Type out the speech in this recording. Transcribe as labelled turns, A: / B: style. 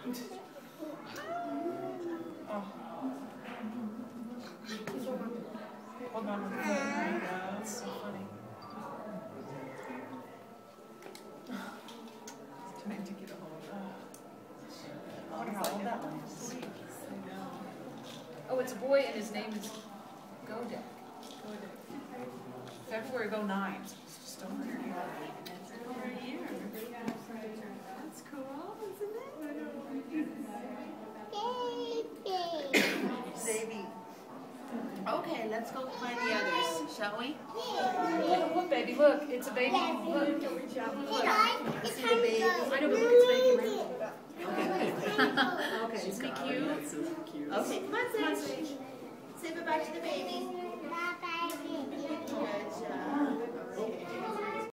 A: Oh. Hold on. Yeah, that's so funny. Trying to get a hold of. I wonder how old that one is. Oh, it's a boy and his name is Godek. February of '09. So it's just over a year.
B: Over a year. That's cool, isn't it? Baby. Okay, let's go find the others, shall we?
A: Look, baby, look. It's a baby. Look.
B: Look.
C: It's
B: See
C: time
B: the
C: to
B: baby.
C: go.
B: I know, but look, it's making rainbow. Okay.
A: Isn't he cute?
B: Okay, come on, Sage. Say bye-bye to the baby.
C: Bye-bye.
B: Good job. Okay.